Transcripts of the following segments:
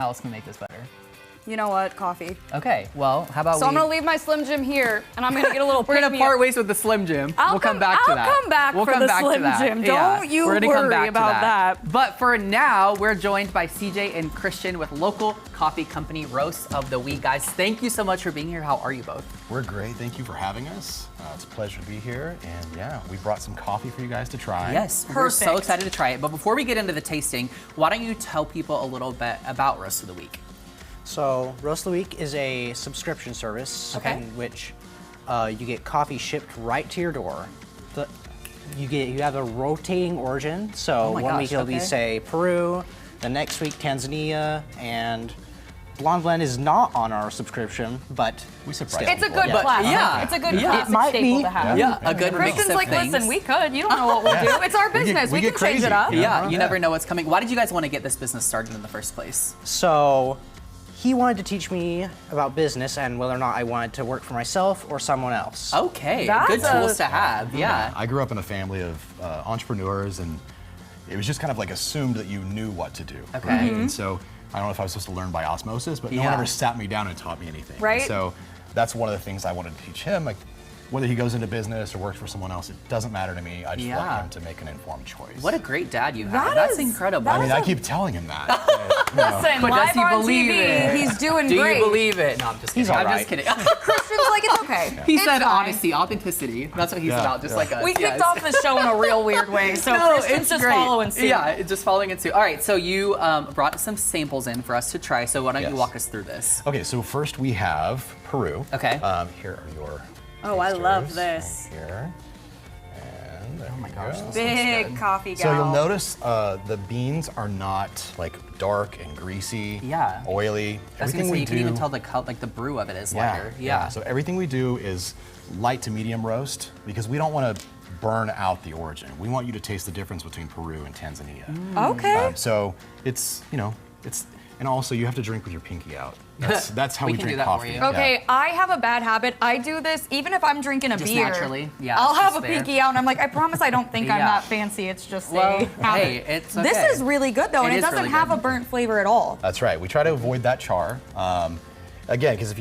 How else can we make this better? You know what? Coffee. Okay, well, how about So I'm gonna leave my Slim Jim here, and I'm gonna get a little. We're gonna part ways with the Slim Jim. I'll we'll come back to that. I'll come back we'll for come the back Slim to that. Jim. Yeah, Don't you we're gonna come worry back to about that. But for now, we're joined by CJ and Christian with local coffee company Roast of the Week. Guys, thank you so much for being here. How are you both? We're great. Thank you for having us. It's a pleasure to be here. And yeah, we brought some coffee for you guys to try. Yes, we're so Perfect. excited to try it. But before we get into the tasting, why don't you tell people a little bit about Roast of the Week? So Roast of the Week is a subscription service Okay. in which you get coffee shipped right to your door. You have a rotating origin. So Oh my one gosh, week it'll be okay. say Peru, the next week Tanzania, and Blonde Blend is not on our subscription, but We surprised It's a people. good But, classic. yeah. It's a good Yeah. classic It might staple be. to have. Yeah, a good mix Kristen's of like, things. listen, we could. You don't know what we'll do. It's our business. We get can change crazy. it up. Yeah, you Yeah. never know what's coming. Why did you guys want to get this business started in the first place? so he wanted to teach me about business and whether or not I wanted to work for myself or someone else. Okay, That's good a- tools to have. Yeah. I grew up in a family of entrepreneurs, and it was just kind of like assumed that you knew what to do. Okay. Right? And so I don't know if I was supposed to learn by osmosis, but no one Yeah. ever sat me down and taught me anything. And Right. so that's one of the things I wanted to teach him. Like, whether he goes into business or works for someone else, it doesn't matter to me. I just Yeah. want him to make an informed choice. What a great dad you have. That That's is- incredible. that I mean, is I a- keep telling him that. but, you know. Listen, But live does he on believe TV, it? he's doing Do great. you believe it? No, I'm just kidding. He's I'm all just right. kidding. Christian's like, it's okay. He It's said fine. honesty, authenticity. That's what he's Yeah, about, just yeah. like us. We kicked yes. off the show in a real weird way, so Christian's just great. following suit. Yeah, it's just following it suit. All right, so you brought some samples in for us to try. So why don't you Yes. walk us through this? Okay, so first we have Peru. Okay. Here are your. Oh, I love tasters this. right here. And there Oh my we gosh, go. this Big good. coffee gal. So you'll notice the beans are not like dark and greasy, Yeah. oily. I was gonna say, you can even tell the like the brew of it is lighter. Yeah. So everything we do is light to medium roast because we don't want to burn out the origin. We want you to taste the difference between Peru and Tanzania. Okay. So it's, and also you have to drink with your pinky out. That's how We we, can do drink that for coffee. you. Okay, I have a bad habit. I do this even if I'm drinking a Just beer. naturally? Yeah, I'll it's have just a there. pinky out, and I'm like, I promise I don't think I'm Yeah. that fancy. It's just Well, a habit. hey, it's okay. This is really good though, and It it is doesn't really have good. a burnt flavor at all. That's right. We try to avoid that char. Again, because if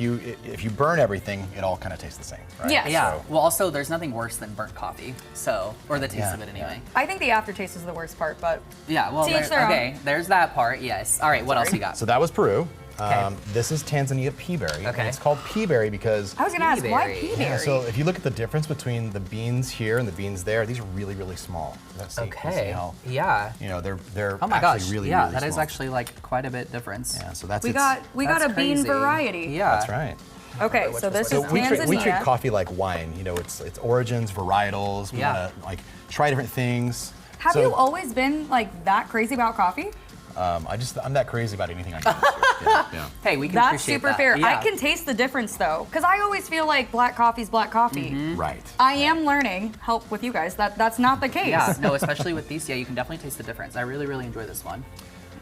you burn everything, it all kind of tastes the same, right? Yes. Yeah. So- Well, also, there's nothing worse than burnt coffee. So, or the taste Yeah, of it anyway. I think the aftertaste is the worst part, but Yeah. Well, To each there, their own. okay. There's that part. Yes. All right. What else you got? So that was Peru. Okay. This is Tanzania peaberry. Okay. And it's called peaberry because I was gonna ask why Peaberry. peaberry? yeah, so if you look at the difference between the beans here and the beans there, these are really, really small. Let's see, Okay. how, Yeah. they're Oh my actually gosh. really, yeah, really that is small. actually like quite a bit difference. Yeah, so that's we its- got That's a bean crazy. variety. Yeah. That's right. Okay, What's so this this one? is So Tanzania. we treat coffee like wine. It's origins, varietals. We Yeah. want to like try different things. Have So, you always been like that crazy about coffee? I'm that crazy about anything I do. yeah. Hey, we can That's appreciate super that. fair. Yeah. I can taste the difference though, because I always feel like black coffee's black coffee. Right. I am learning, help with you guys, that's not the case. Yeah. No, especially with these, yeah, you can definitely taste the difference. I really, really enjoy this one.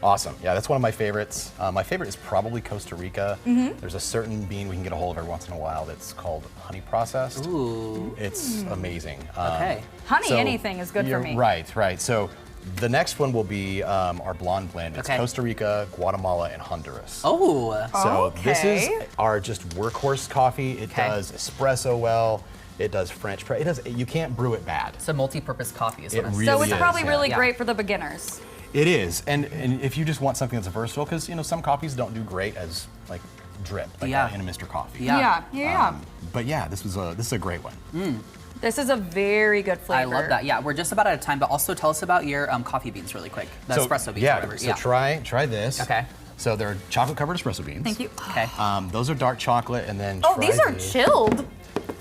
Awesome. Yeah, that's one of my favorites. My favorite is probably Costa Rica. Mm-hmm. There's a certain bean we can get a hold of every once in a while that's called honey processed. Ooh. It's amazing. Okay. Honey so anything is good for you're me. Right. So the next one will be our blonde blend. It's Okay. Costa Rica, Guatemala, and Honduras. Oh. So this is Okay. our just workhorse coffee. It Okay. does espresso well. It does French press. You can't brew it bad. It's a multi-purpose coffee, is It what I'm really So it's is, probably yeah. really Yeah. great for the beginners. It is, and if you just want something that's versatile, because some coffees don't do great as like drip, like Yeah. in a Mr. Coffee. Yeah. Yeah. But yeah, this is a great one. This is a very good flavor. I love that. Yeah, we're just about out of time, but also tell us about your coffee beans really quick. The espresso beans, yeah, whatever. So try this. Okay. So they're chocolate covered espresso beans. Thank you. Okay. Those are dark chocolate, and then Oh, try these are this. chilled.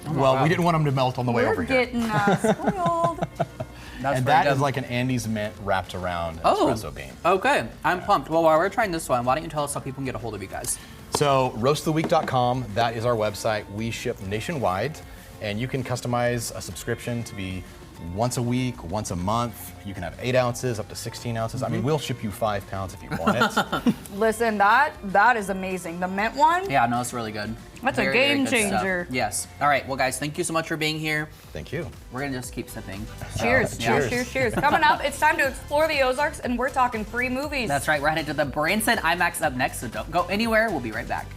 Well, we didn't want them to melt on the way We're over here. getting spoiled. That's And very that good. is like an Andes mint wrapped around an Oh. espresso bean. Okay. I'm pumped. Well, while we're trying this one, why don't you tell us how people can get a hold of you guys? So roasttheweek.com, that is our website. We ship nationwide, and you can customize a subscription to be once a week, once a month. You can have 8 ounces up to 16 ounces. I mean, we'll ship you 5 pounds if you want it. Listen, that is amazing. The mint one. Yeah, no, it's really good. That's a Very, game very good stuff. changer. Yes. All right, well, guys, thank you so much for being here. Thank you. We're gonna just keep sipping. Cheers, Cheers. cheers, cheers. Coming up, it's time to explore the Ozarks, and we're talking free movies. That's right, we're headed to the Branson IMAX up next, so don't go anywhere. We'll be right back.